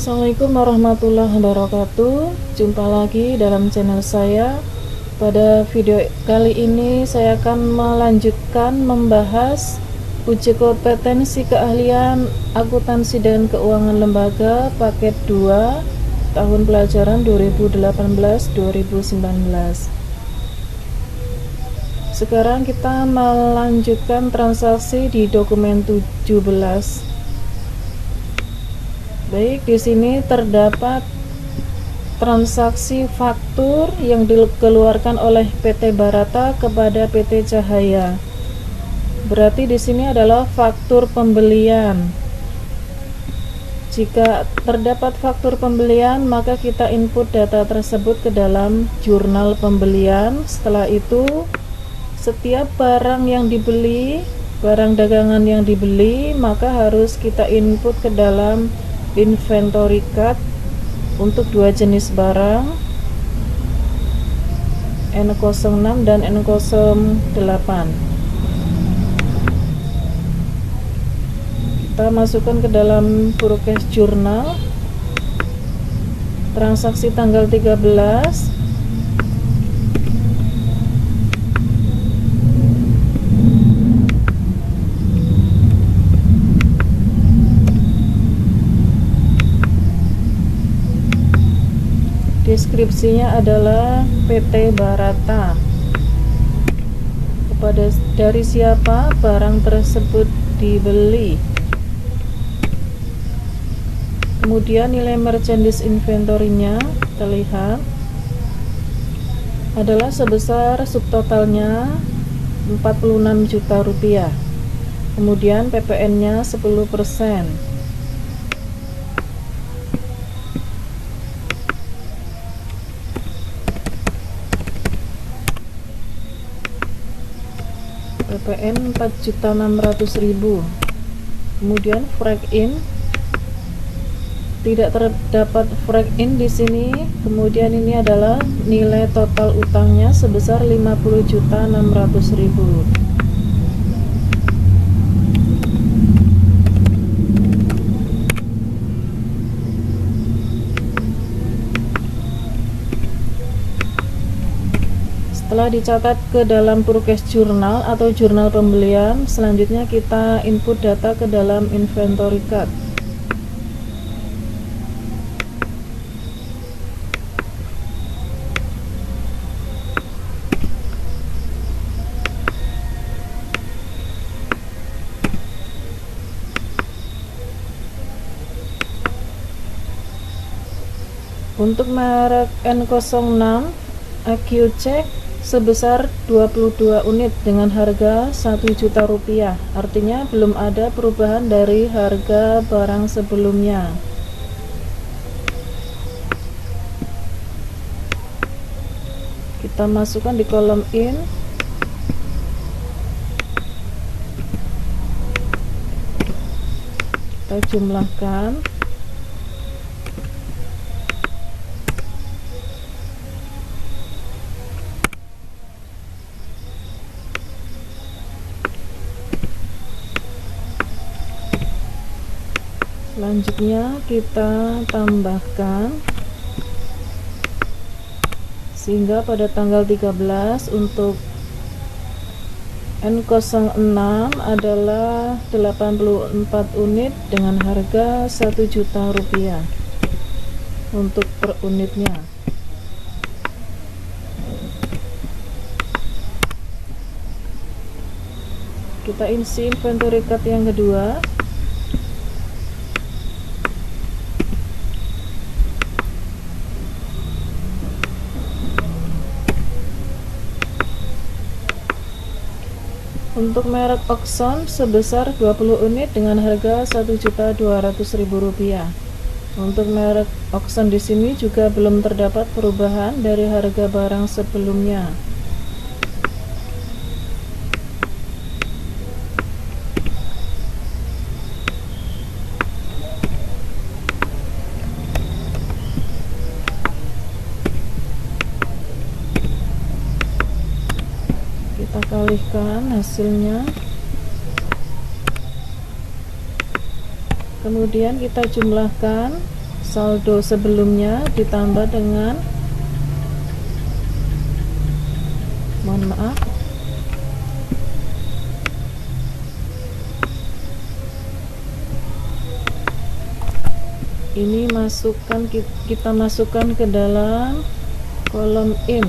Assalamualaikum warahmatullahi wabarakatuh. Jumpa lagi dalam channel saya. Pada video kali ini saya akan melanjutkan membahas uji kompetensi keahlian akuntansi dan keuangan lembaga paket 2 tahun pelajaran 2018-2019. Sekarang kita melanjutkan transaksi di dokumen 17. Baik, di sini terdapat transaksi faktur yang dikeluarkan oleh PT Barata kepada PT Cahaya. Berarti di sini adalah faktur pembelian. Jika terdapat faktur pembelian, maka kita input data tersebut ke dalam jurnal pembelian. Setelah itu, setiap barang yang dibeli, barang dagangan yang dibeli, maka harus kita input ke dalam inventory card untuk dua jenis barang, N06 dan N08. Kita masukkan ke dalam prokes jurnal transaksi tanggal 13. Deskripsinya adalah PT Barata. Dari siapa barang tersebut dibeli. Kemudian nilai merchandise inventory-nya terlihat adalah sebesar subtotalnya 46 juta rupiah. Kemudian PPN-nya 10%. PPN 4.600.000. Kemudian break in tidak terdapat break in di sini. Kemudian ini adalah nilai total utangnya sebesar 50.600.000. Setelah dicatat ke dalam prokes jurnal atau jurnal pembelian, selanjutnya kita input data ke dalam inventory card. Untuk merek N06 AQ Check sebesar 22 unit dengan harga 1 juta rupiah. Artinya belum ada perubahan dari harga barang sebelumnya. Kita masukkan di kolom in. Kita jumlahkan. Selanjutnya kita tambahkan sehingga pada tanggal 13 untuk N06 adalah 84 unit dengan harga 1 juta rupiah untuk per unitnya. Kita isi inventory card yang kedua. Untuk merek Oxon sebesar 20 unit dengan harga 1.200.000 rupiah. Untuk merek Oxon di sini juga belum terdapat perubahan dari harga barang sebelumnya. Kita kalikan hasilnya. Kemudian kita jumlahkan saldo sebelumnya ditambah dengan, mohon maaf, ini kita masukkan ke dalam kolom in.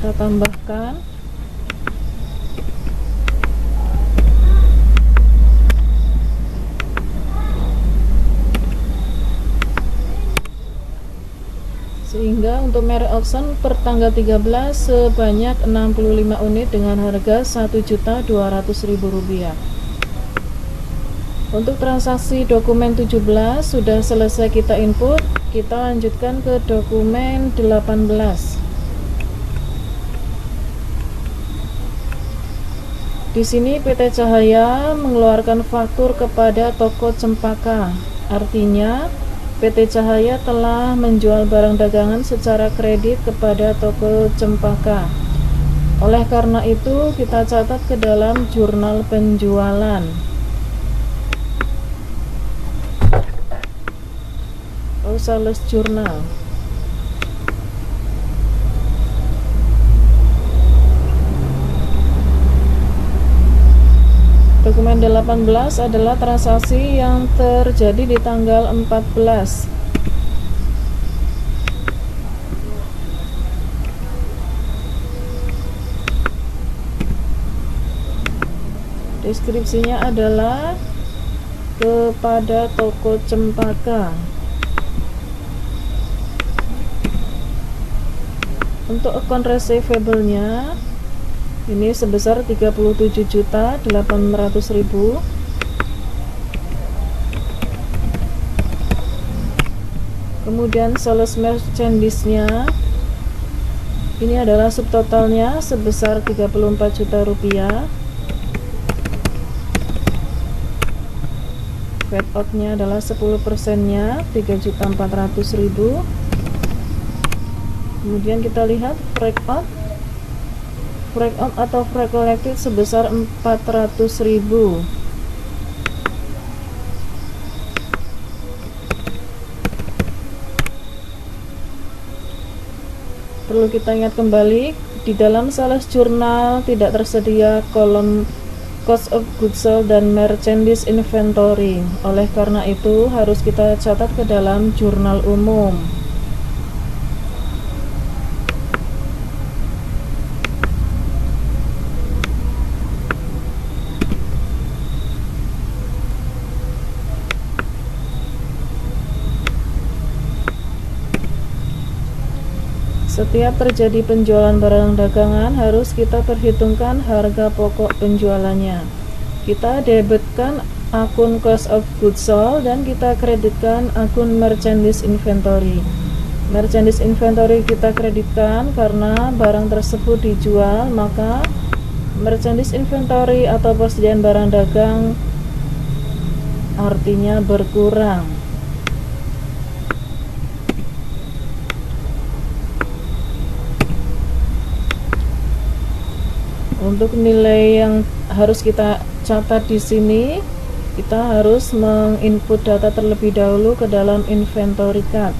Kita tambahkan sehingga untuk merek auction per tanggal 13 sebanyak 65 unit dengan harga Rp1.200.000. Untuk transaksi dokumen 17 sudah selesai kita input, kita lanjutkan ke dokumen 18. Di sini PT Cahaya mengeluarkan faktur kepada toko Cempaka. Artinya, PT Cahaya telah menjual barang dagangan secara kredit kepada toko Cempaka. Oleh karena itu, kita catat ke dalam jurnal penjualan. Sales Journal. Dokumen 18 adalah transaksi yang terjadi di tanggal 14. Deskripsinya adalah kepada toko Cempaka. Untuk account receivable-nya ini sebesar 37.800.000. Kemudian sales merchandise-nya ini adalah subtotalnya sebesar 34 juta rupiah. Fade out-nya adalah 10%-nya 3.400.000. Kemudian kita lihat breakout atau free collected sebesar 400.000. Perlu kita ingat kembali, di dalam sales journal tidak tersedia kolom cost of goods sold dan merchandise inventory. Oleh karena itu harus kita catat ke dalam jurnal umum. Setiap terjadi penjualan barang dagangan harus kita perhitungkan harga pokok penjualannya. Kita debitkan akun cost of goods sold dan kita kreditkan akun merchandise inventory. Merchandise inventory kita kreditkan karena barang tersebut dijual, maka merchandise inventory atau persediaan barang dagang artinya berkurang. Untuk nilai yang harus kita catat di sini, kita harus menginput data terlebih dahulu ke dalam inventory card.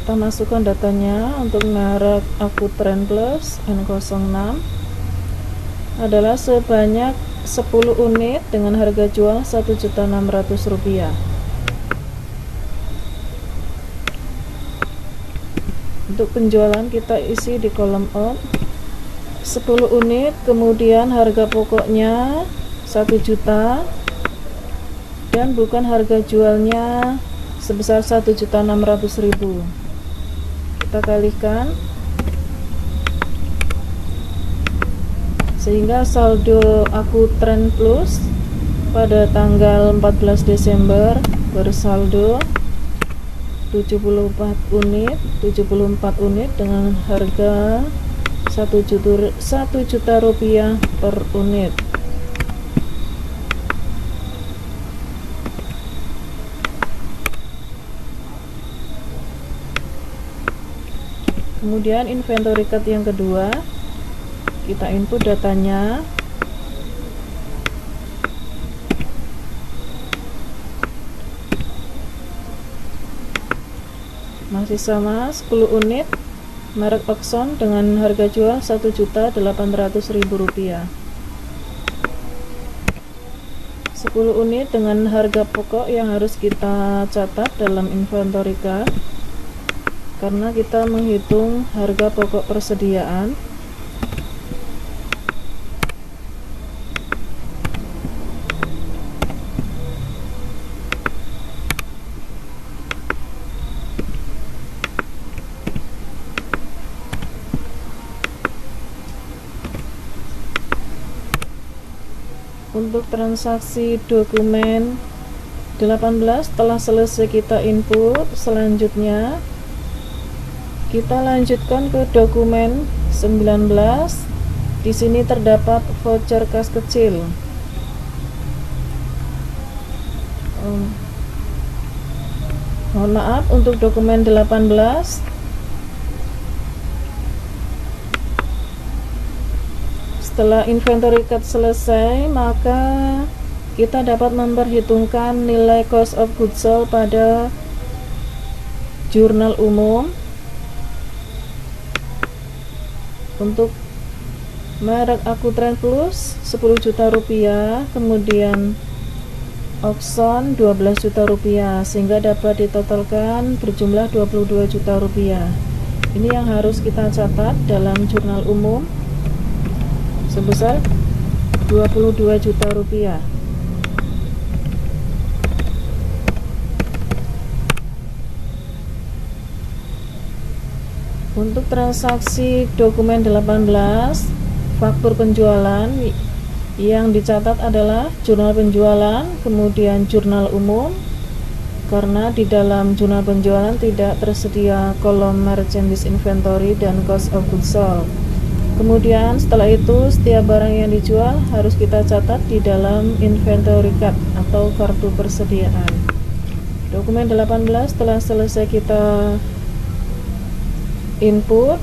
Kita masukkan datanya. Untuk merek Akutrend Plus N06 adalah sebanyak 10 unit dengan harga jual Rp1.600.000. Untuk penjualan kita isi di kolom out 10 unit, kemudian harga pokoknya 1 juta dan bukan harga jualnya sebesar Rp1.600.000. Kita kalikan sehingga saldo Aku Trend Plus pada tanggal 14 Desember bersaldo 74 unit dengan harga 1 juta rupiah per unit. Kemudian inventory card yang kedua, kita input datanya. Masih sama, 10 unit merek Oxon dengan harga jual Rp1.800.000. 10 unit dengan harga pokok yang harus kita catat dalam inventory card, karena kita menghitung harga pokok persediaan. Untuk transaksi dokumen 18 telah selesai kita input. Selanjutnya kita lanjutkan ke dokumen 19. Di sini terdapat voucher kas kecil. Mohon maaf, untuk dokumen 18 setelah inventory card selesai, maka kita dapat memperhitungkan nilai cost of goods sold pada jurnal umum. Untuk merek Aku Trend Plus 10 juta rupiah, kemudian Oxon 12 juta rupiah, sehingga dapat ditotalkan berjumlah 22 juta rupiah. Ini yang harus kita catat dalam jurnal umum sebesar 22 juta rupiah. Untuk transaksi dokumen 18, faktur penjualan yang dicatat adalah jurnal penjualan, kemudian jurnal umum, karena di dalam jurnal penjualan tidak tersedia kolom merchandise inventory dan cost of goods sold. Kemudian setelah itu setiap barang yang dijual harus kita catat di dalam inventory card atau kartu persediaan. Dokumen 18 telah selesai kita input,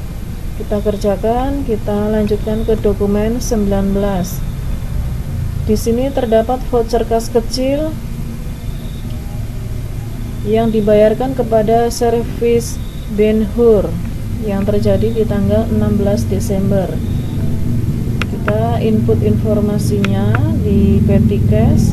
kita kerjakan, kita lanjutkan ke dokumen 19. Di sini terdapat voucher kas kecil yang dibayarkan kepada servis Ben Hur yang terjadi di tanggal 16 Desember. Kita input informasinya di petty cash.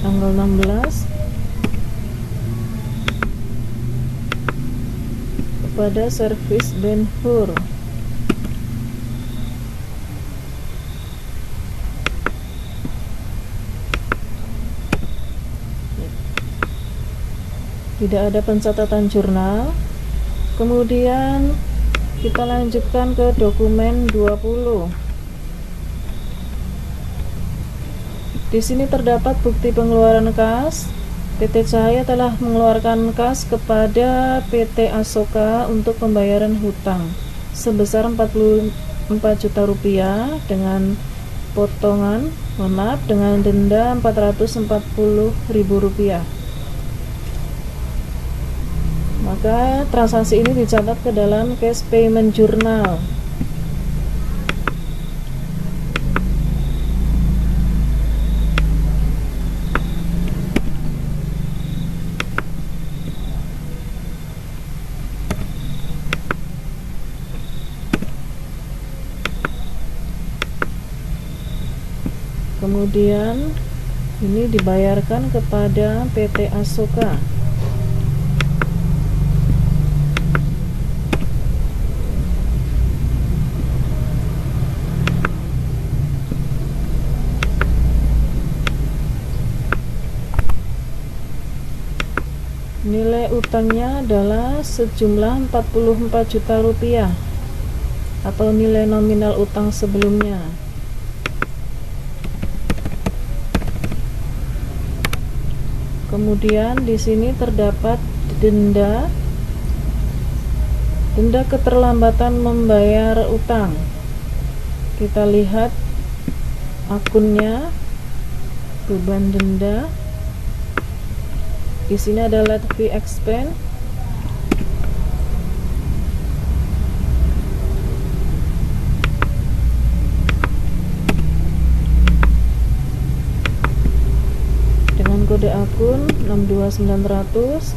Tanggal 16 pada servis Ben Hur. Tidak ada pencatatan jurnal. Kemudian kita lanjutkan ke dokumen 20. Di sini terdapat bukti pengeluaran kas. PT Cahaya telah mengeluarkan kas kepada PT Asoka untuk pembayaran hutang sebesar 44 juta rupiah dengan potongan, dengan denda 440.000 rupiah. Maka transaksi ini dicatat ke dalam cash payment journal. Kemudian ini dibayarkan kepada PT Asoka. nilai utangnya adalah sejumlah 44 juta rupiah atau nilai nominal utang sebelumnya. Kemudian di sini terdapat denda keterlambatan membayar utang. Kita lihat akunnya, beban denda. Di sini ada late fee expense. Dengan kode akun 62900.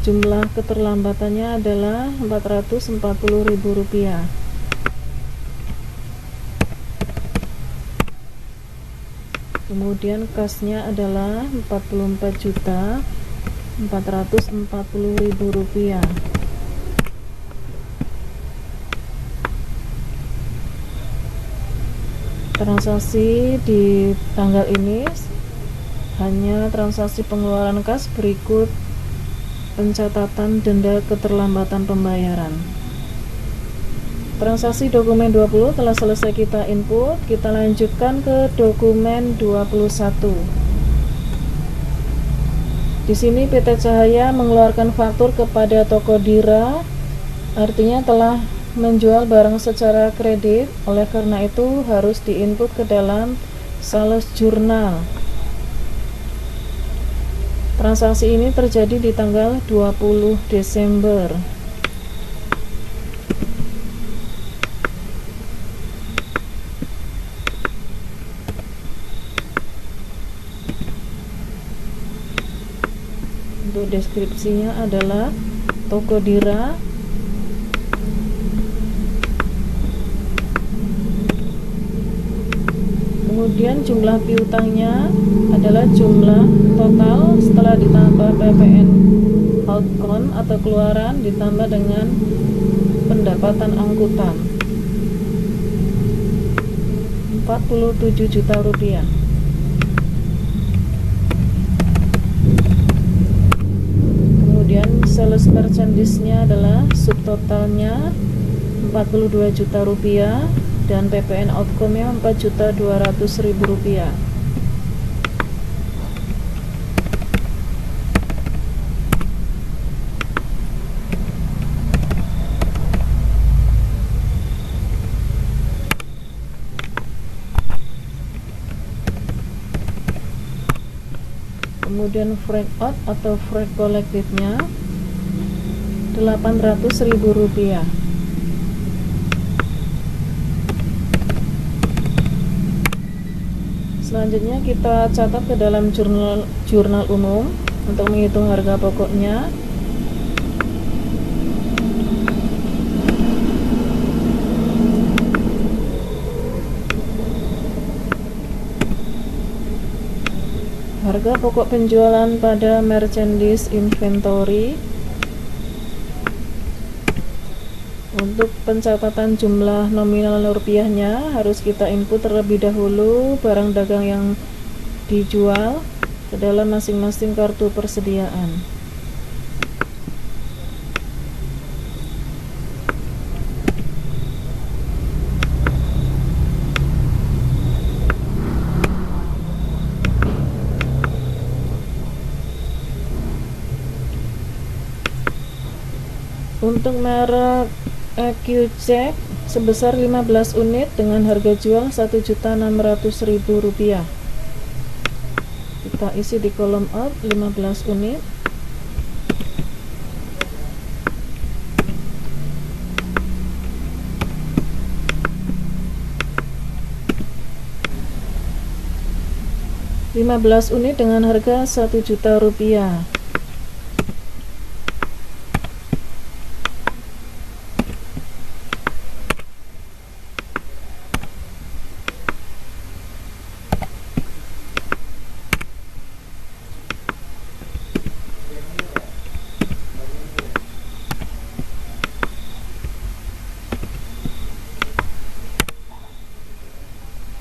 Jumlah keterlambatannya adalah Rp440.000. Kemudian kasnya adalah Rp44.440.000. Transaksi di tanggal ini hanya transaksi pengeluaran kas berikut pencatatan denda keterlambatan pembayaran. Transaksi dokumen 20 telah selesai kita input. Kita lanjutkan ke dokumen 21. Di sini PT Cahaya mengeluarkan faktur kepada toko Dira, artinya telah menjual barang secara kredit. Oleh karena itu harus diinput ke dalam sales jurnal. Transaksi ini terjadi di tanggal 20 Desember. Untuk deskripsinya adalah toko Dira. Kemudian jumlah piutangnya adalah jumlah total setelah ditambah PPN outcome atau keluaran ditambah dengan pendapatan angkutan, 47 juta rupiah. Kemudian sales merchandise-nya adalah subtotalnya 42 juta rupiah dan PPN outcome-nya 4.200.000 rupiah. Kemudian freight out atau freight kolektifnya 800.000 rupiah. Selanjutnya kita catat ke dalam jurnal umum untuk menghitung harga pokoknya. Harga pokok penjualan pada merchandise inventory. Untuk pencatatan jumlah nominal rupiahnya harus kita input terlebih dahulu barang dagang yang dijual ke dalam masing-masing kartu persediaan. Untuk merek EQ-Check sebesar 15 unit dengan harga jual Rp1.600.000. Kita isi di kolom out 15 unit. unit dengan harga Rp1 juta.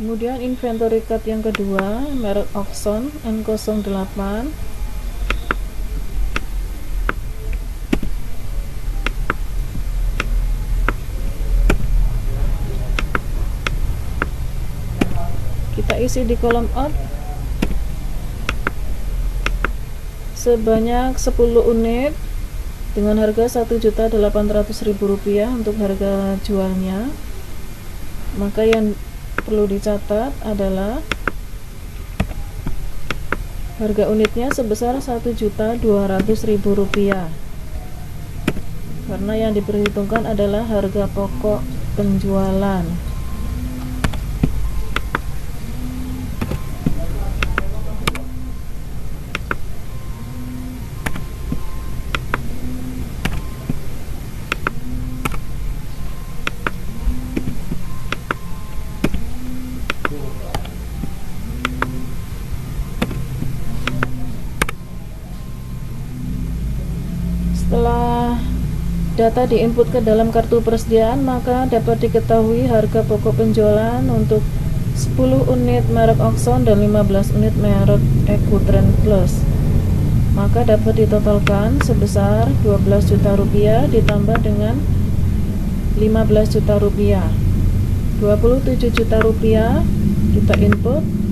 Kemudian inventory card yang kedua, merek Oxon N08. Kita isi di kolom out sebanyak 10 unit dengan harga Rp1.800.000 untuk harga jualnya. Maka yang perlu dicatat adalah harga unitnya sebesar Rp1.200.000 karena yang diperhitungkan adalah harga pokok penjualan. Setelah data diinput ke dalam kartu persediaan, maka dapat diketahui harga pokok penjualan untuk 10 unit merek Oxon dan 15 unit merek EcoTrend Plus. Maka dapat ditotalkan sebesar Rp12 juta ditambah dengan Rp15 juta. Rp27 juta kita input.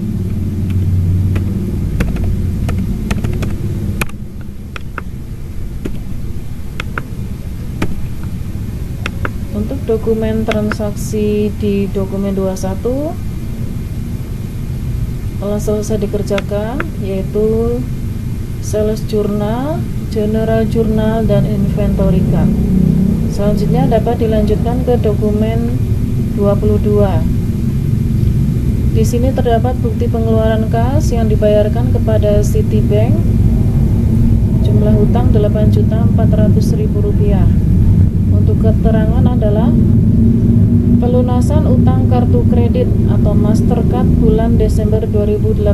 Untuk dokumen transaksi di dokumen 21 telah selesai dikerjakan, yaitu sales journal, general journal, dan inventory card. Selanjutnya dapat dilanjutkan ke dokumen 22. Di sini terdapat bukti pengeluaran kas yang dibayarkan kepada Citibank, jumlah hutang Rp8.400.000. Untuk keterangan adalah pelunasan utang kartu kredit atau Mastercard bulan Desember 2018.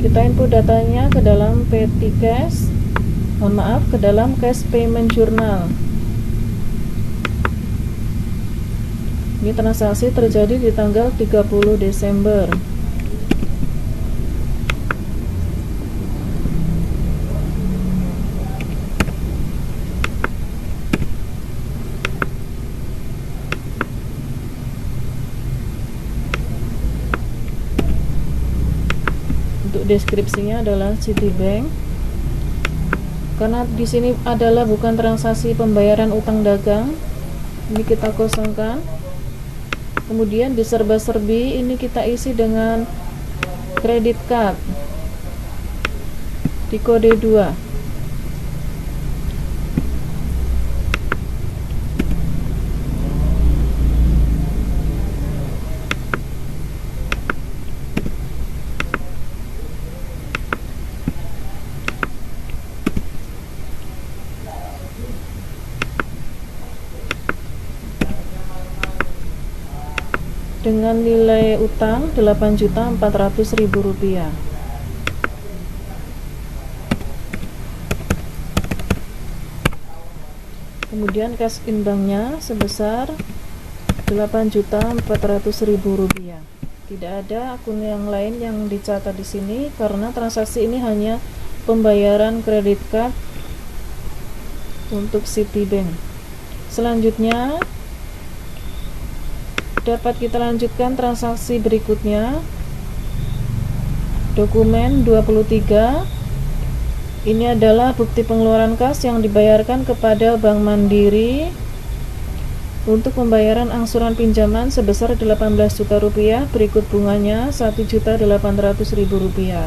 Kita input datanya ke dalam petty cash, ke dalam cash payment journal. Ini transaksi terjadi di tanggal 30 Desember. Untuk deskripsinya adalah Citibank. Karena di sini adalah bukan transaksi pembayaran utang dagang, ini kita kosongkan. Kemudian di serba-serbi ini kita isi dengan credit card di kode 2. Dengan nilai utang Rp8.400.000. Kemudian cash in banknya sebesar Rp8.400.000. Tidak ada akun yang lain yang dicatat di sini karena transaksi ini hanya pembayaran kredit card untuk Citibank. Selanjutnya dapat kita lanjutkan transaksi berikutnya, dokumen 23. Ini adalah bukti pengeluaran kas yang dibayarkan kepada Bank Mandiri untuk pembayaran angsuran pinjaman sebesar Rp18 juta, berikut bunganya Rp1.800.000.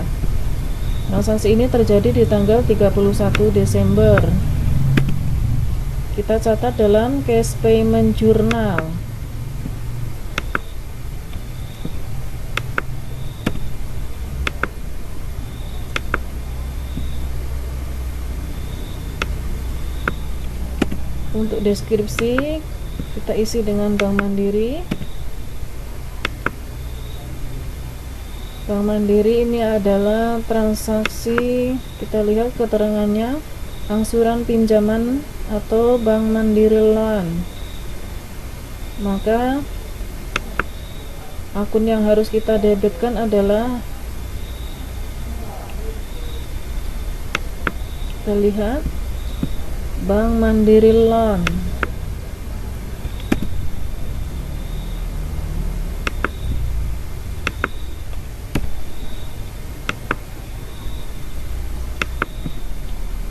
Transaksi ini terjadi di tanggal 31 Desember. Kita catat dalam cash payment journal. Untuk deskripsi kita isi dengan Bank Mandiri. Bank Mandiri ini adalah transaksi, kita lihat keterangannya, angsuran pinjaman atau Bank Mandiri Loan. Maka Akun yang harus kita debitkan adalah, kita lihat, Bank Mandiri Loan.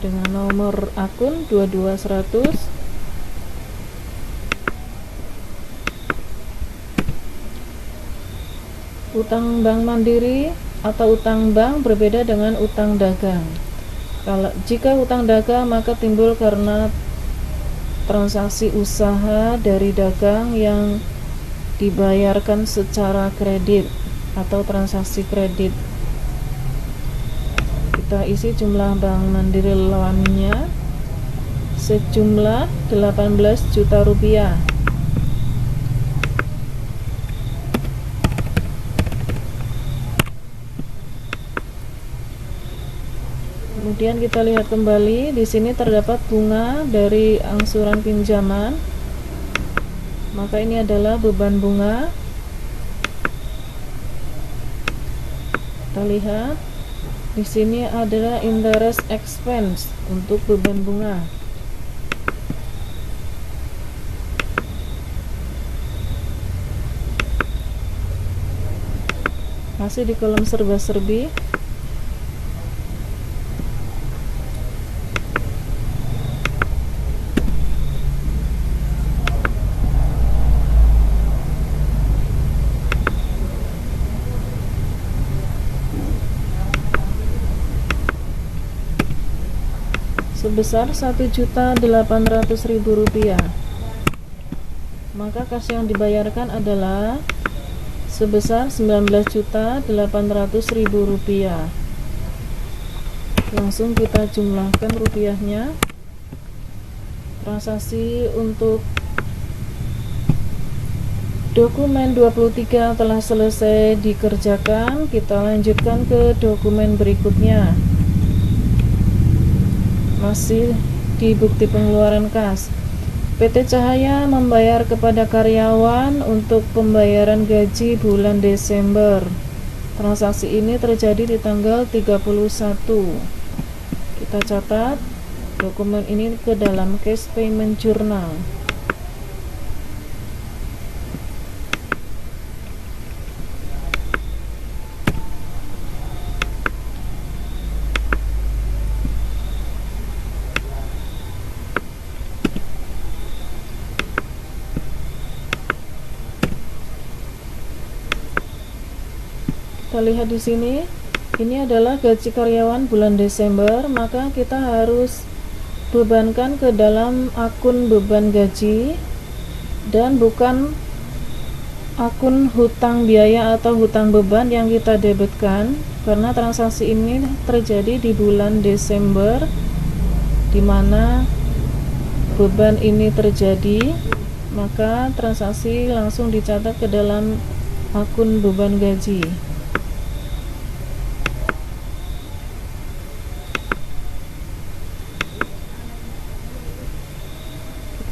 Dengan nomor akun 22100. Utang bank mandiri atau utang bank berbeda dengan utang dagang. Jika utang dagang maka timbul karena transaksi usaha dari dagang yang dibayarkan secara kredit atau transaksi kredit. Kita isi jumlah bank mandiri loannya sejumlah 18 juta rupiah. Kemudian kita lihat kembali, di sini terdapat bunga dari angsuran pinjaman. Maka ini adalah beban bunga. Kita lihat di sini adalah interest expense untuk beban bunga. Masih di kolom serba-serbi. Sebesar Rp1.800.000. Maka kas yang dibayarkan adalah sebesar Rp19.800.000. Langsung kita jumlahkan rupiahnya. Transaksi untuk dokumen 23 telah selesai dikerjakan. Kita lanjutkan ke dokumen berikutnya. Masih di bukti pengeluaran kas. PT Cahaya membayar kepada karyawan untuk pembayaran gaji bulan Desember. Transaksi ini terjadi di tanggal 31. Kita catat dokumen ini ke dalam cash payment journal. Kita lihat di sini, ini adalah gaji karyawan bulan Desember, maka kita harus bebankan ke dalam akun beban gaji dan bukan akun hutang biaya atau hutang beban yang kita debitkan, karena transaksi ini terjadi di bulan Desember, di mana beban ini terjadi, maka transaksi langsung dicatat ke dalam akun beban gaji.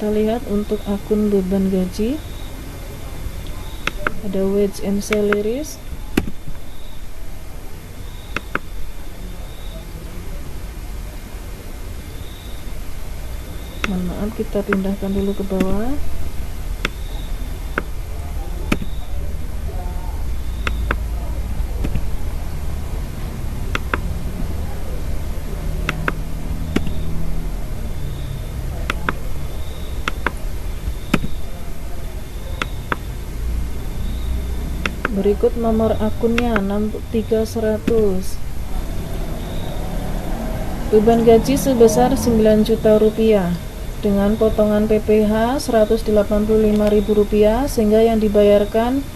Kita lihat untuk akun beban gaji ada wage and salaries. Mohon maaf, kita pindahkan dulu ke bawah. Berikut nomor akunnya 63100. Beban gaji sebesar 9 juta rupiah dengan potongan PPh Rp185.000, sehingga yang dibayarkan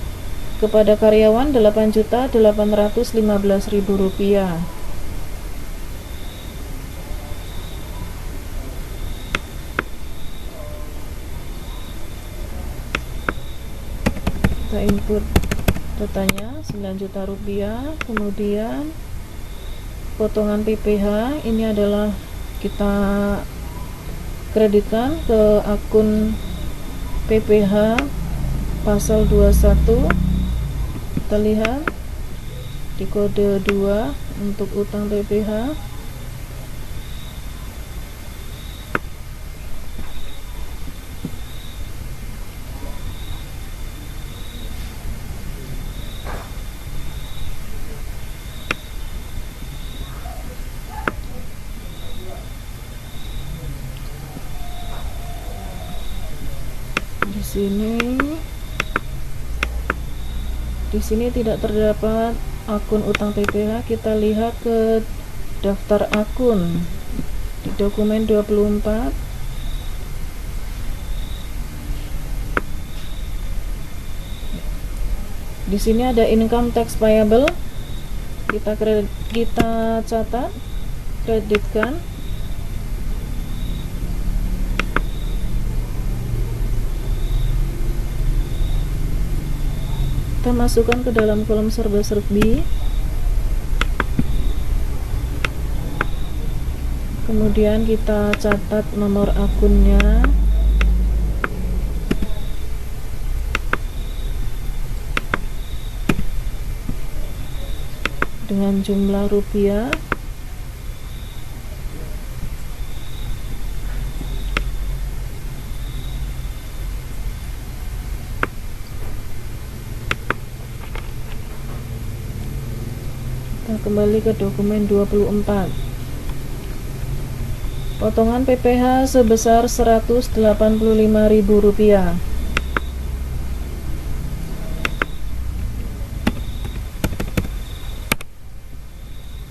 kepada karyawan Rp8.815.000. Kita input datanya 9 juta rupiah, kemudian potongan PPh ini adalah kita kreditkan ke akun PPh pasal 21 Kita lihat di kode 2 untuk utang PPh. Di sini tidak terdapat akun utang PPh. Kita lihat ke daftar akun di dokumen 24. Di sini ada income tax payable. Kita catat, kreditkan. Kita masukkan ke dalam kolom serba-serbi, kemudian kita catat nomor akunnya, dengan jumlah rupiah, kita kembali ke dokumen 24. Potongan PPh sebesar Rp185.000.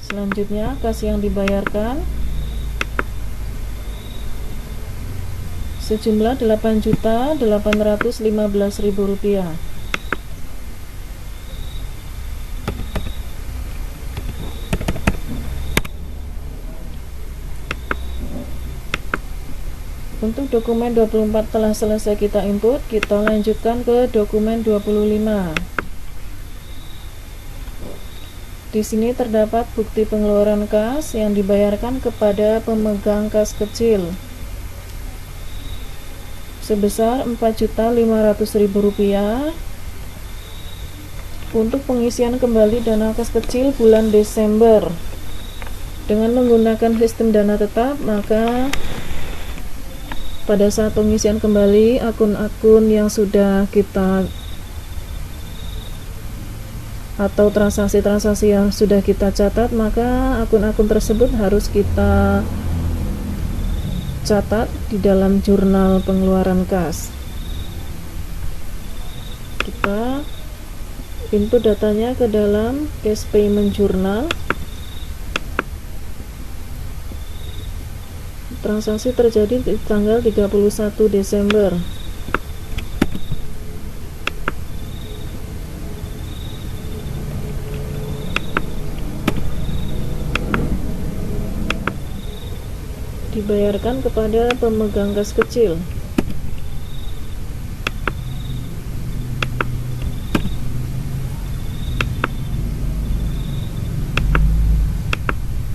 Selanjutnya kas yang dibayarkan sejumlah Rp8.815.000. Untuk dokumen 24 telah selesai kita input. Kita lanjutkan ke dokumen 25. Di sini terdapat bukti pengeluaran kas yang dibayarkan kepada pemegang kas kecil sebesar Rp4.500.000 untuk pengisian kembali dana kas kecil bulan Desember. Dengan menggunakan sistem dana tetap, maka pada saat pengisian kembali akun-akun yang sudah kita atau transaksi-transaksi yang sudah kita catat, maka akun-akun tersebut harus kita catat di dalam jurnal pengeluaran kas. Kita input datanya ke dalam cash payment journal. Transaksi terjadi di tanggal 31 Desember. Dibayarkan kepada pemegang kas kecil.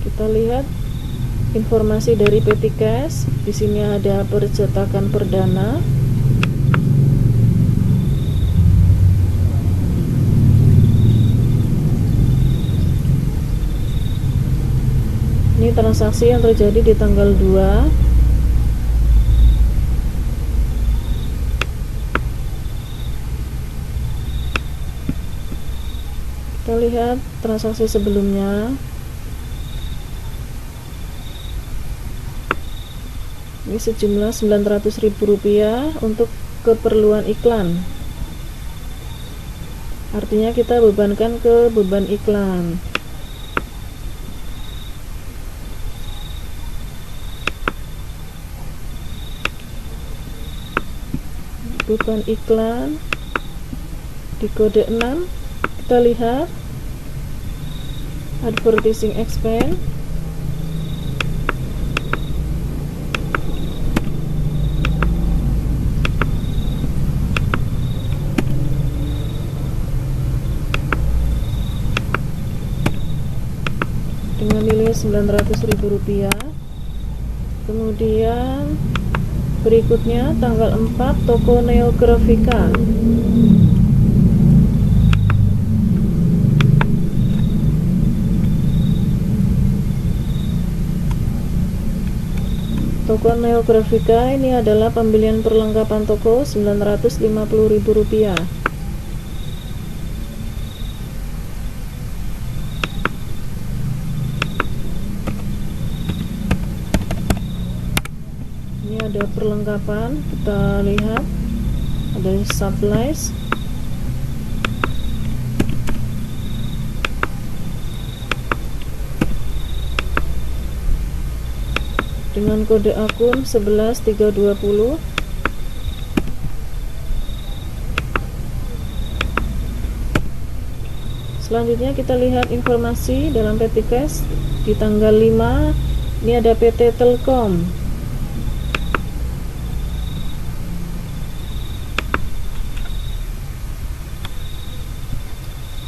Kita lihat informasi dari Petty Cash. Di sini ada percetakan perdana. Ini transaksi yang terjadi di tanggal 2. Kita lihat transaksi sebelumnya. Ini sejumlah Rp900.000 untuk keperluan iklan. Artinya kita bebankan ke beban iklan. Beban iklan di kode 6. Kita lihat advertising expense. Dengan nilai Rp900.000. Kemudian berikutnya tanggal 4 toko Neografika. Toko Neografika ini adalah pembelian perlengkapan toko Rp950.000. Ini ada perlengkapan, kita lihat ada supplies, dengan kode akun 11320. Selanjutnya kita lihat informasi dalam petty cash di tanggal 5. Ini ada PT Telkom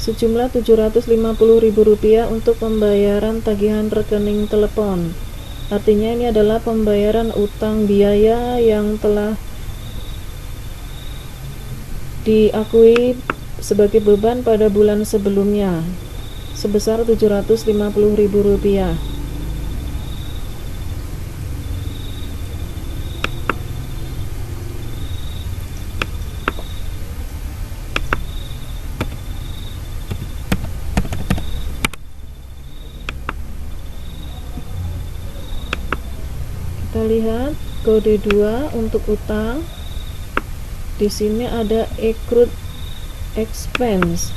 sejumlah Rp750.000 untuk pembayaran tagihan rekening telepon. Artinya ini adalah pembayaran utang biaya yang telah diakui sebagai beban pada bulan sebelumnya sebesar Rp750.000. Kita lihat kode 2 untuk utang. Di sini ada accrued expense.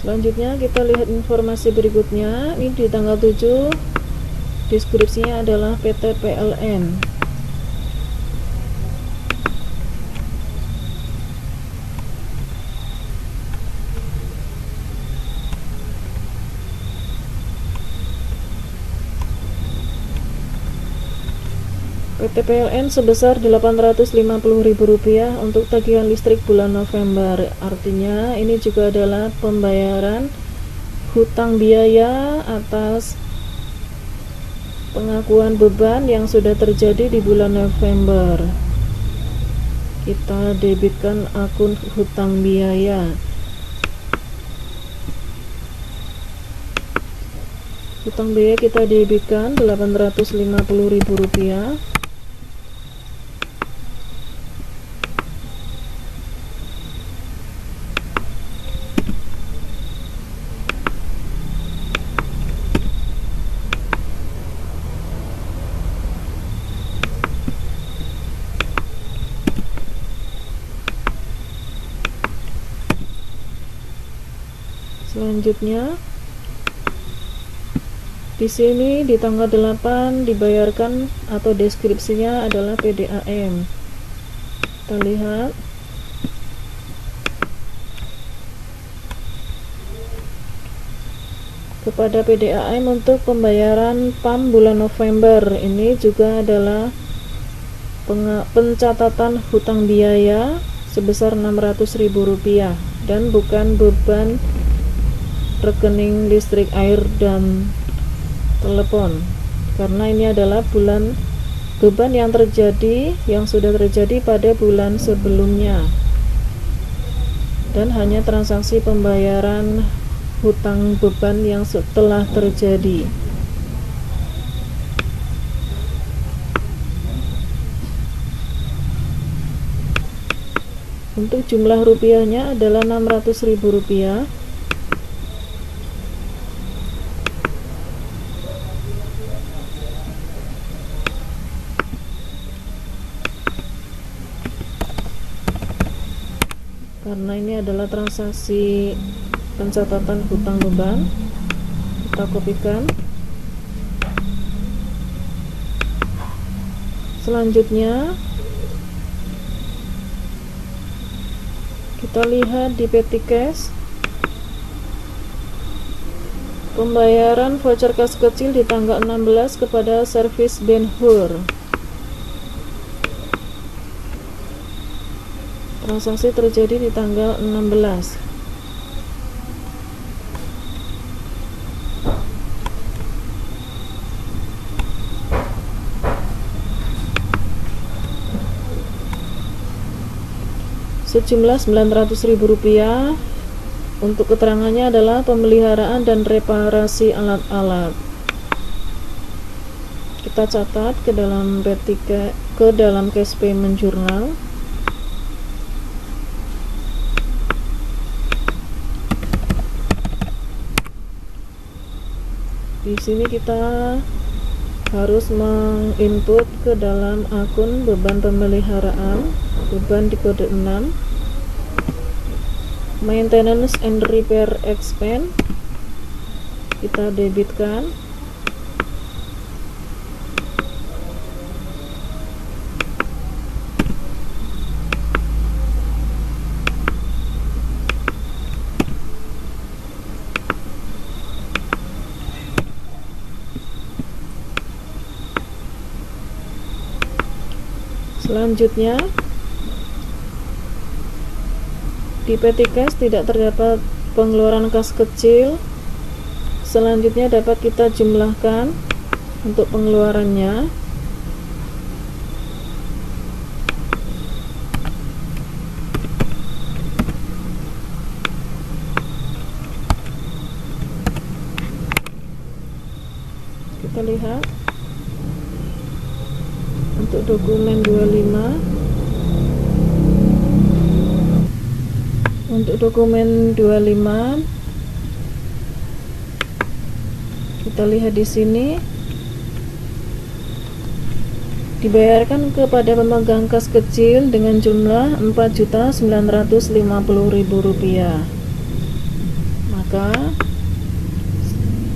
Selanjutnya kita lihat informasi berikutnya. Ini di tanggal 7, deskripsinya adalah PT PLN. PT PLN sebesar Rp850.000 untuk tagihan listrik bulan November. Artinya ini juga adalah pembayaran hutang biaya atas pengakuan beban yang sudah terjadi di bulan November. Kita debitkan akun hutang biaya. Hutang biaya kita debitkan Rp850.000. Selanjutnya di sini di tanggal 8 dibayarkan atau deskripsinya adalah PDAM. Kita lihat kepada PDAM untuk pembayaran PAM bulan November. Ini juga adalah pencatatan hutang biaya sebesar Rp600.000 dan bukan beban rekening listrik, air, dan telepon, karena ini adalah beban yang sudah terjadi pada bulan sebelumnya dan hanya transaksi pembayaran hutang beban yang telah terjadi. Untuk jumlah rupiahnya adalah Rp600.000. Karena ini adalah transaksi pencatatan hutang beban, kita kopikan. Selanjutnya kita lihat di petty cash, pembayaran voucher kas kecil di tanggal 16 kepada servis Ben Hur. Transaksi terjadi di tanggal 16. sejumlah Rp900.000. Untuk keterangannya adalah pemeliharaan dan reparasi alat-alat. Kita catat ke dalam cash payment journal. Di sini kita harus menginput ke dalam akun beban pemeliharaan, beban di kode 6, maintenance and repair expense kita debitkan. Selanjutnya di petty cash tidak terdapat pengeluaran kas kecil. Selanjutnya dapat kita jumlahkan untuk pengeluarannya. Kita lihat untuk dokumen 25. Untuk dokumen 25 kita lihat di sini dibayarkan kepada pemegang kas kecil dengan jumlah Rp4.950.000. Maka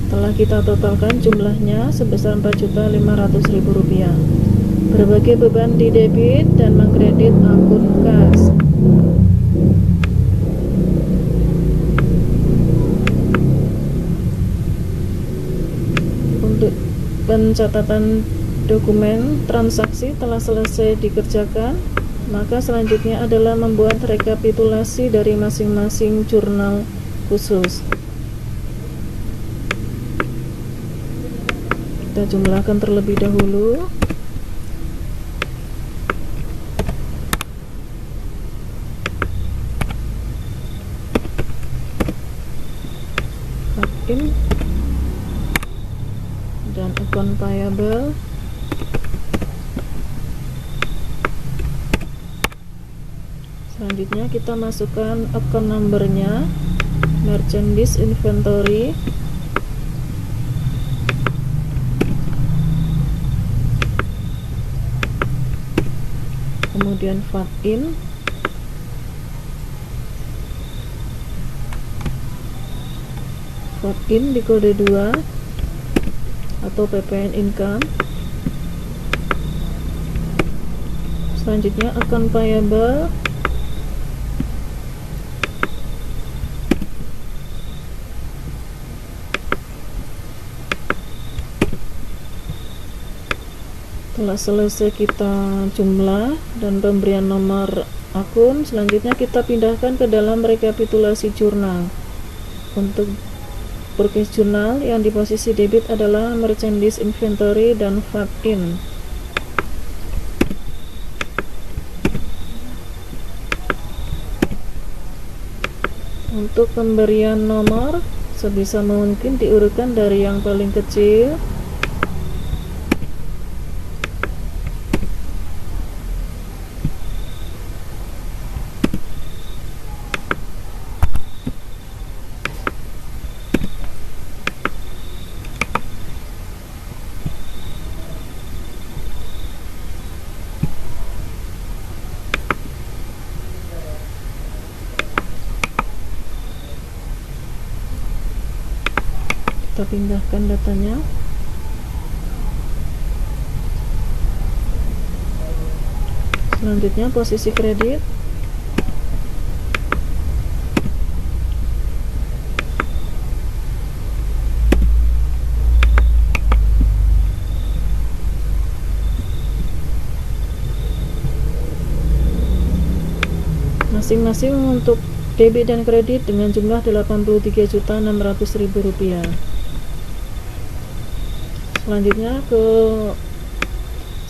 setelah kita totalkan jumlahnya sebesar Rp4.500.000. Berbagai beban di debit dan mengkredit akun kas. Untuk pencatatan dokumen transaksi telah selesai dikerjakan, maka selanjutnya adalah membuat rekapitulasi dari masing-masing jurnal khusus. Kita jumlahkan terlebih dahulu. In dan account payable. Selanjutnya kita masukkan account numbernya, merchandise inventory, kemudian VAT in, di kode 2 atau PPN income. Selanjutnya account payable, setelah selesai kita jumlah dan pemberian nomor akun, selanjutnya kita pindahkan ke dalam rekapitulasi jurnal. Untuk purchase jurnal yang di posisi debit adalah merchandise inventory dan VAT in. Untuk pemberian nomor sebisa mungkin diurutkan dari yang paling kecil. Kita pindahkan datanya. Selanjutnya posisi kredit. Masing-masing untuk debit dan kredit dengan jumlah Rp83.600.000. Selanjutnya ke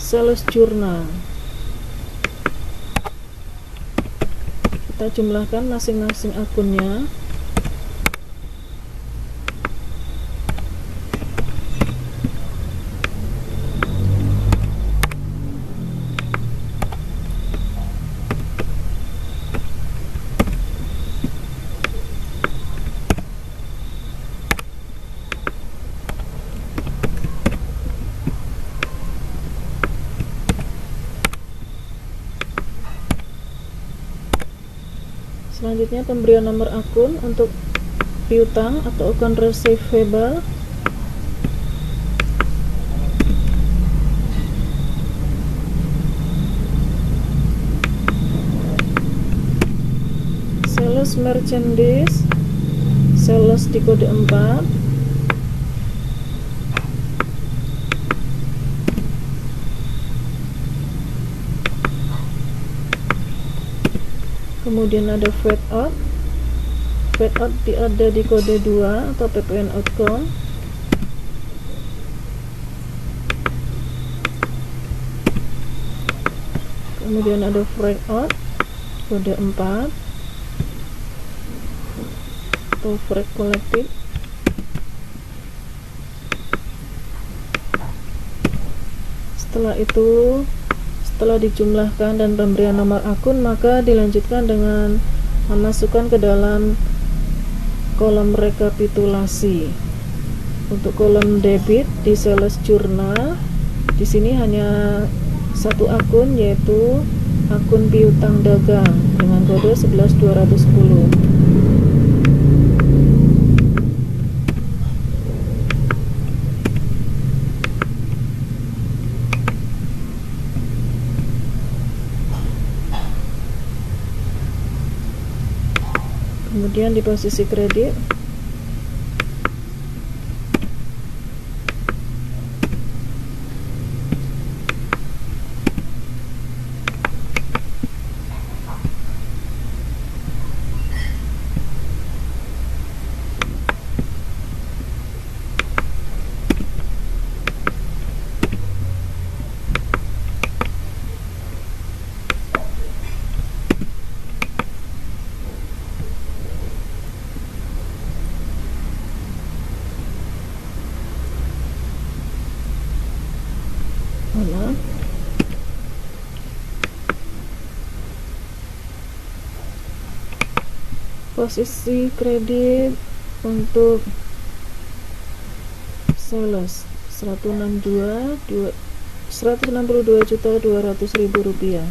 sales journal. kita jumlahkan masing-masing akunnya. Selanjutnya pemberian nomor akun untuk piutang atau account receivable. Sales merchandise, sales di kode 4. Kemudian ada VAT out. VAT out ada di kode 2 atau PPN outcome. Kemudian ada freight out kode 4 atau freight collected. Setelah itu, setelah dijumlahkan dan pemberian nomor akun, maka dilanjutkan dengan memasukkan ke dalam kolom rekapitulasi. Untuk kolom debit di sales journal, di sini hanya satu akun, yaitu akun piutang dagang dengan kode 11210. Kemudian di posisi kredit, posisi kredit untuk sales 162.200.000 rupiah.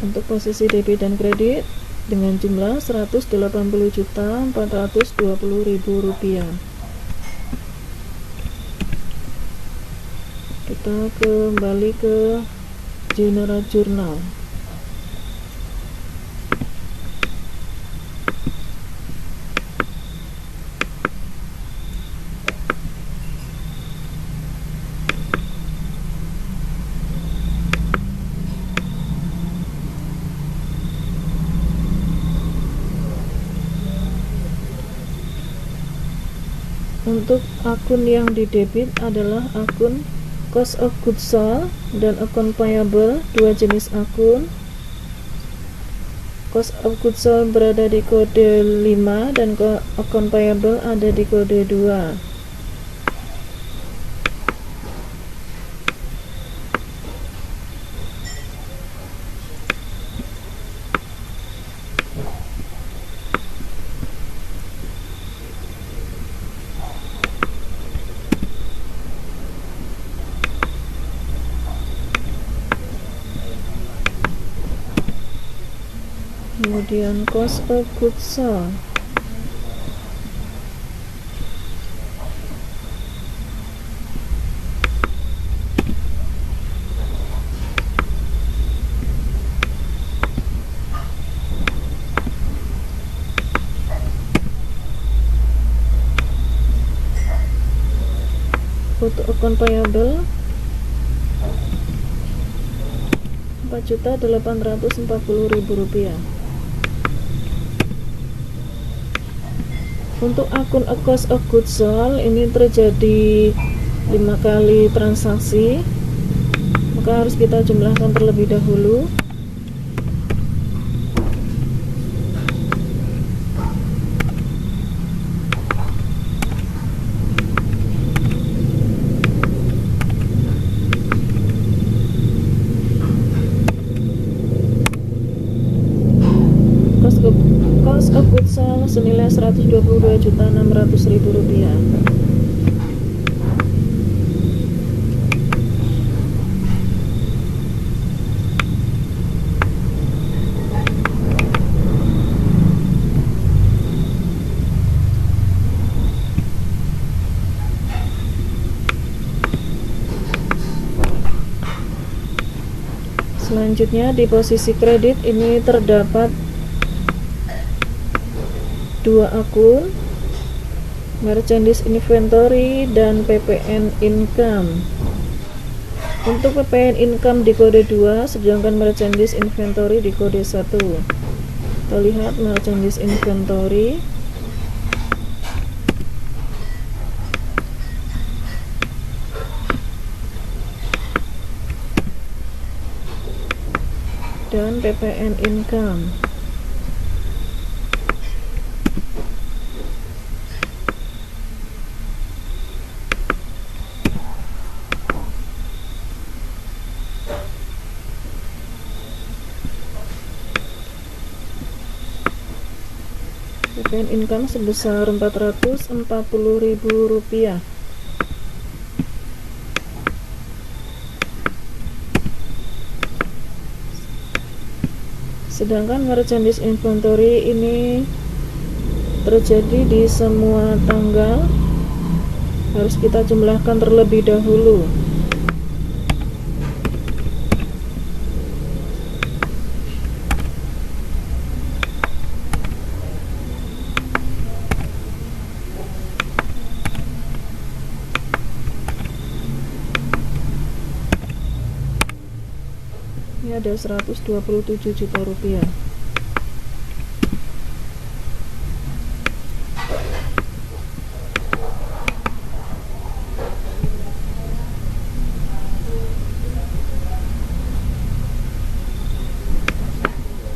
Untuk posisi debit dan kredit dengan jumlah 180.420.000 rupiah. Kita kembali ke general journal. Untuk akun yang didebit adalah akun cost of goods sold dan akun payable, dua jenis akun. Cost of goods sold berada di kode 5 dan akun payable ada di kode 2. Kemudian cost of goods sold. akun payable Rp4.840.000. Untuk akun a cost of goods sold ini terjadi 5 kali transaksi, maka harus kita jumlahkan terlebih dahulu. Cost of goods sold senilai Rp122.600.000. Selanjutnya di posisi kredit ini terdapat 2 akun, merchandise inventory dan PPN income. Untuk PPN income di kode 2, sedangkan merchandise inventory di kode 1. Kita lihat merchandise inventory. Dan PPN income. PPN income sebesar Rp440.000. Sedangkan merchandise inventory ini terjadi di semua tanggal, harus kita jumlahkan terlebih dahulu. Ini ada Rp127 juta.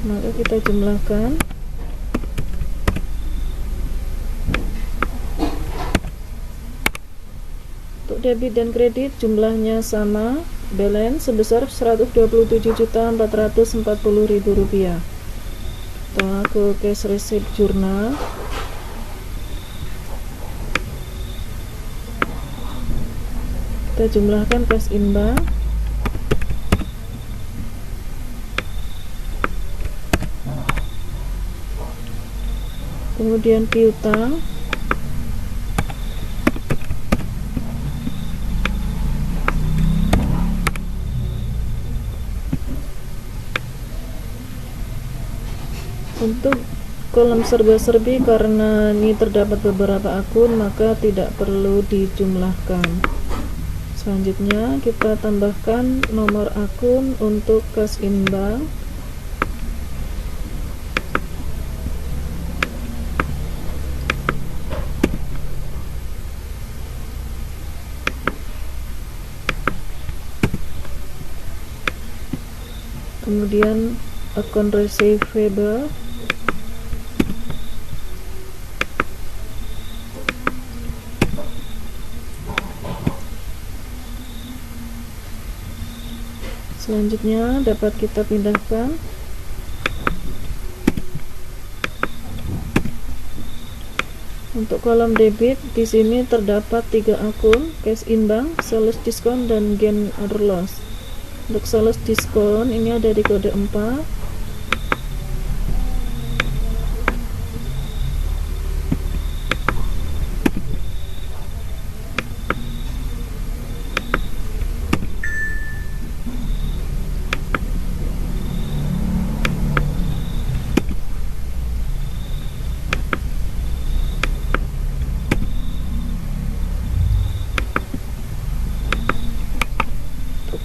Maka kita jumlahkan. Untuk debit dan kredit jumlahnya sama, balance sebesar Rp127.440.000. Kita ke cash receipt jurnal. Kita jumlahkan cash in bank. Kemudian piutang. Untuk kolom serba-serbi, karena ini terdapat beberapa akun, maka tidak perlu dijumlahkan. Selanjutnya kita tambahkan nomor akun untuk cash in bank. Kemudian akun receivable. Selanjutnya dapat kita pindahkan untuk kolom debit. Di sini terdapat 3 akun, cash in bank, sales discount, dan gain or loss. Untuk sales discount ini ada di kode 4.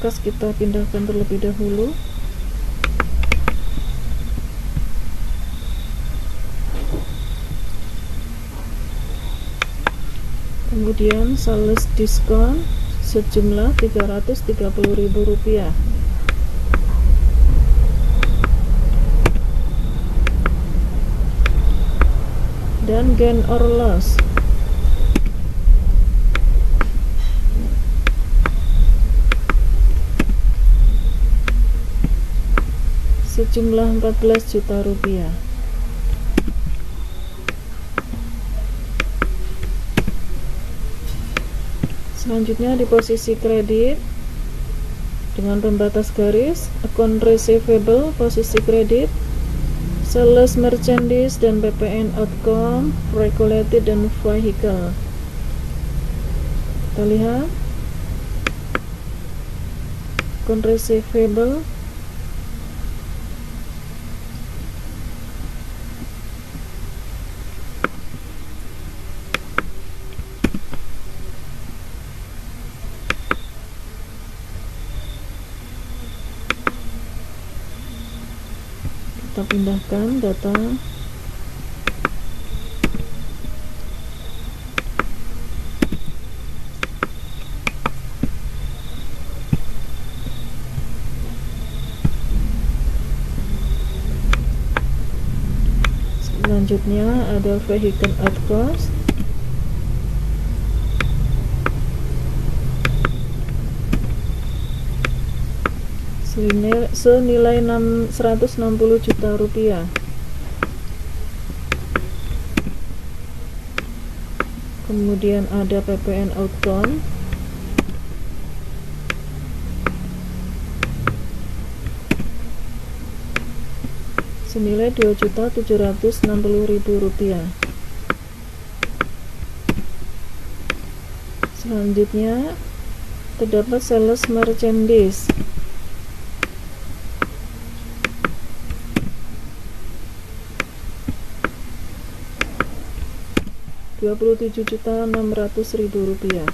kas kita pindahkan terlebih dahulu. Kemudian sales diskon sejumlah Rp330.000. Dan gain or loss sejumlah Rp14 juta. Selanjutnya di posisi kredit dengan pembatas garis, account receivable posisi kredit, sales merchandise dan PPN outcome, regulated dan vehicle. Kita lihat account receivable kita pindahkan data selanjutnya ada vehicle at cost, senilai Rp160 juta. Kemudian ada PPN outcome senilai Rp2.760.000. Selanjutnya terdapat sales merchandise Rp27.600.000.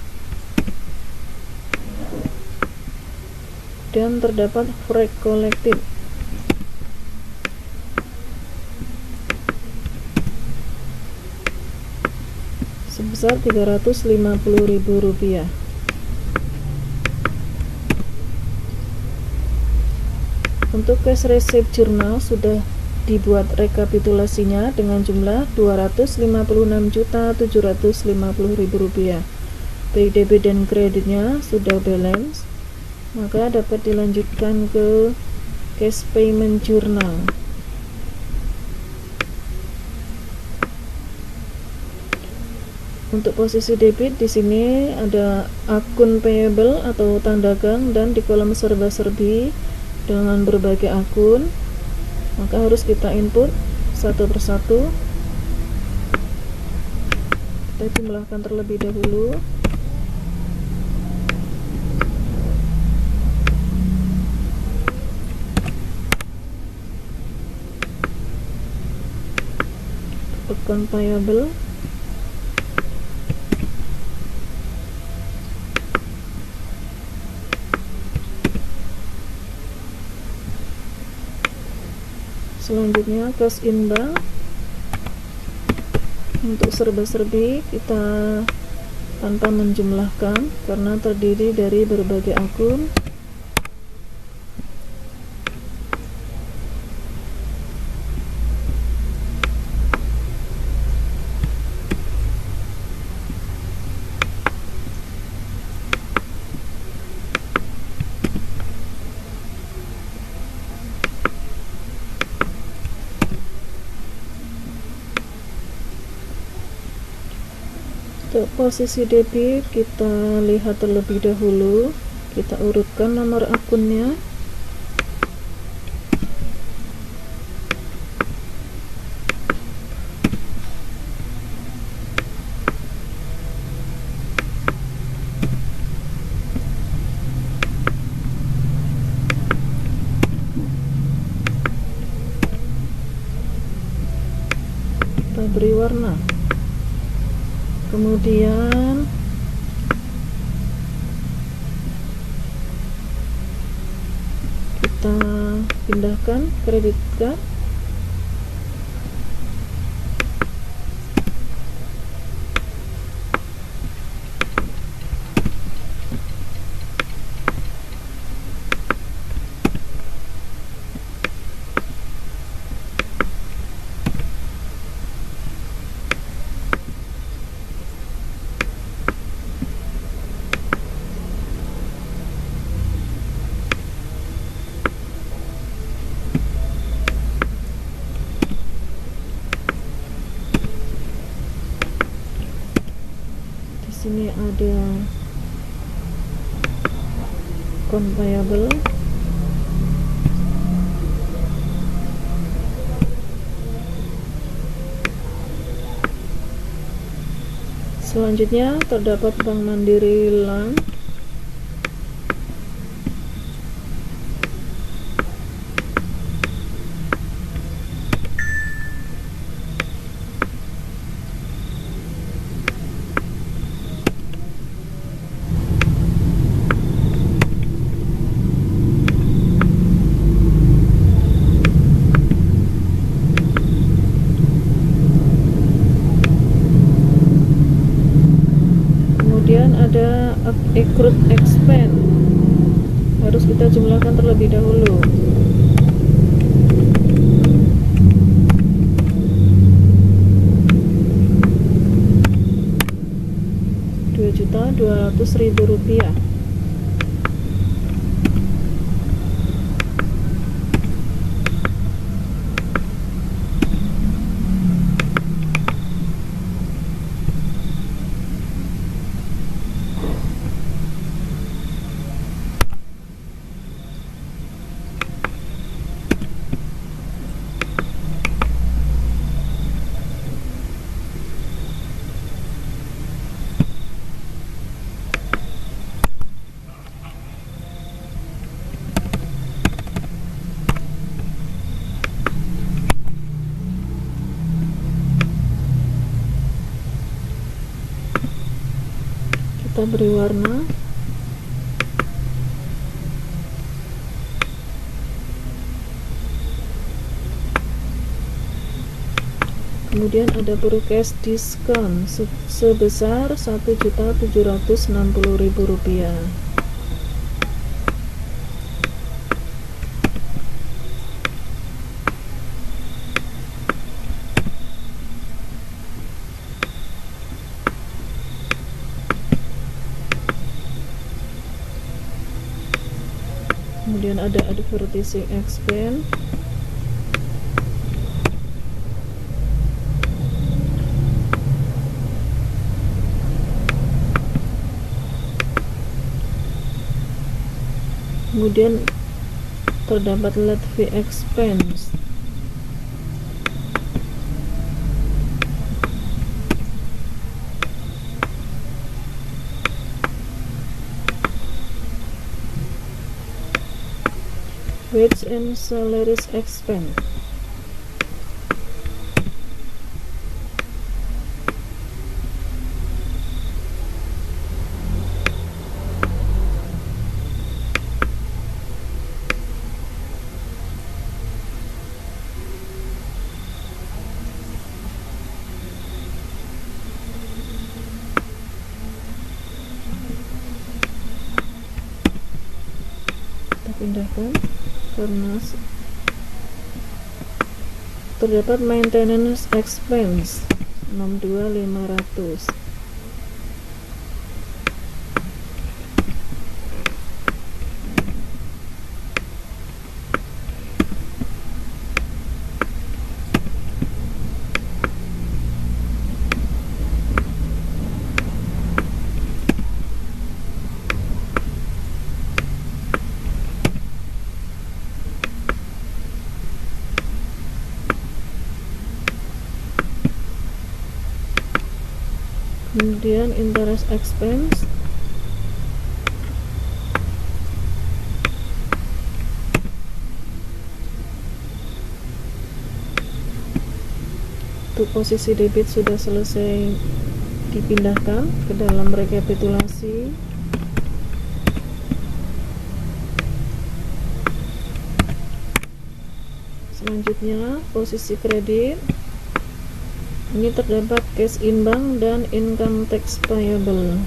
Dan terdapat freight collected sebesar Rp350.000. Untuk cash receipt journal sudah dibuat rekapitulasinya dengan jumlah Rp256.750.000. Baik debit dan kreditnya sudah balance, maka dapat dilanjutkan ke cash payment journal. Untuk posisi debit di sini ada akun payable atau tanda gang, dan di kolom serba-serbi dengan berbagai akun, maka harus kita input satu persatu. Kita jumlahkan terlebih dahulu. Account payable selanjutnya cash in bank. Untuk serba-serbi kita tanpa menjumlahkan karena terdiri dari berbagai akun. Untuk posisi debit kita lihat terlebih dahulu, kita urutkan nomor akunnya. Kita beri warna. Kemudian kita pindahkan kredit card. Sini ada account payable, selanjutnya terdapat Bank Mandiri Land, kemudian ada accrued expense, harus kita jumlahkan terlebih dahulu. Rp2.200.000. Kita beri warna. Kemudian ada purchase discount sebesar Rp1.760.000. Kemudian ada advertising expense, kemudian terdapat late fee expense, wage and salaries expense. Kita pindahkan karena terdapat maintenance expense 62.500. Kemudian interest expense, untuk posisi debit sudah selesai dipindahkan ke dalam rekapitulasi. Selanjutnya posisi kredit, ini terdapat cash in bank dan income tax payable.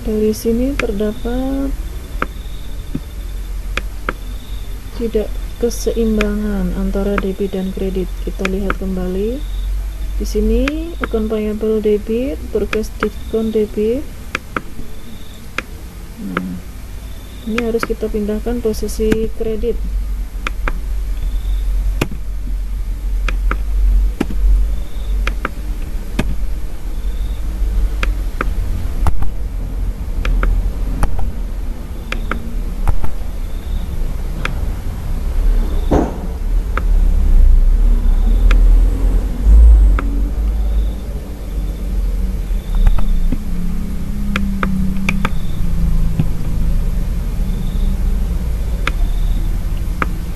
Dari sini terdapat tidak keseimbangan antara debit dan kredit. Kita lihat kembali. Di sini account payable debit, progress discount debit. Nah, ini harus kita pindahkan posisi kredit.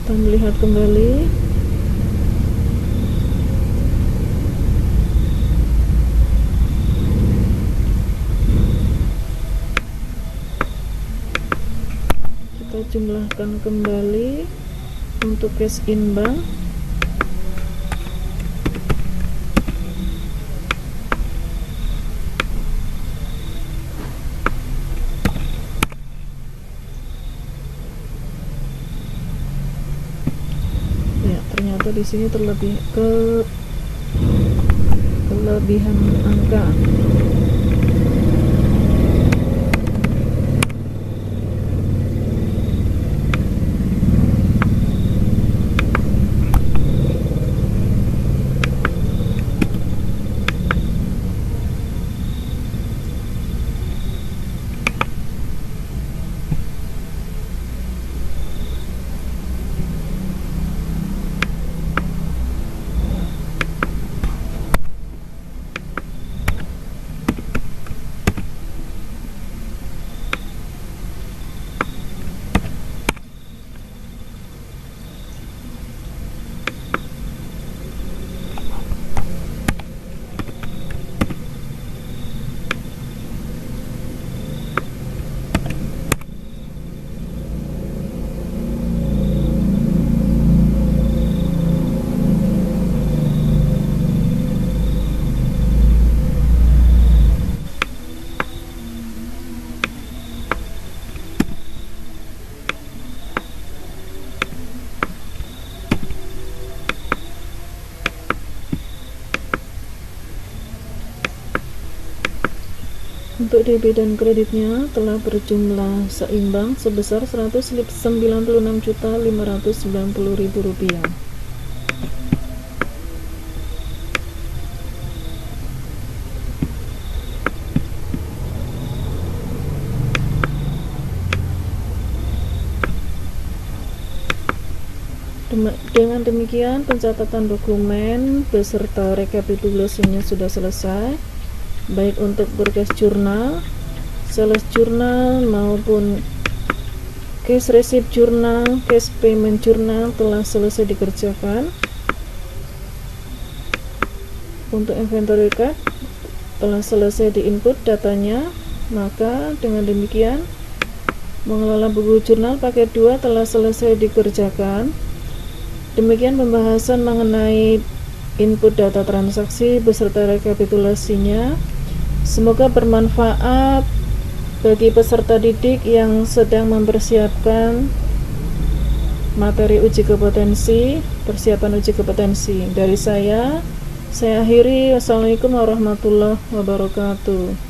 Kita melihat kembali. Kita jumlahkan kembali untuk cash in bank. Ternyata di sini terlebih kelebihan angka. Untuk debit dan kreditnya telah berjumlah seimbang sebesar Rp196.590.000. Dengan demikian pencatatan dokumen beserta rekapitulasinya sudah selesai, baik untuk berkas jurnal, sales jurnal maupun cash receipt jurnal, cash payment jurnal telah selesai dikerjakan. Untuk inventory card telah selesai diinput datanya. Maka dengan demikian mengelola buku jurnal paket 2 telah selesai dikerjakan. Demikian pembahasan mengenai input data transaksi beserta rekapitulasinya. Semoga bermanfaat bagi peserta didik yang sedang mempersiapkan materi uji kompetensi, persiapan uji kompetensi. Dari saya akhiri. Wassalamualaikum warahmatullahi wabarakatuh.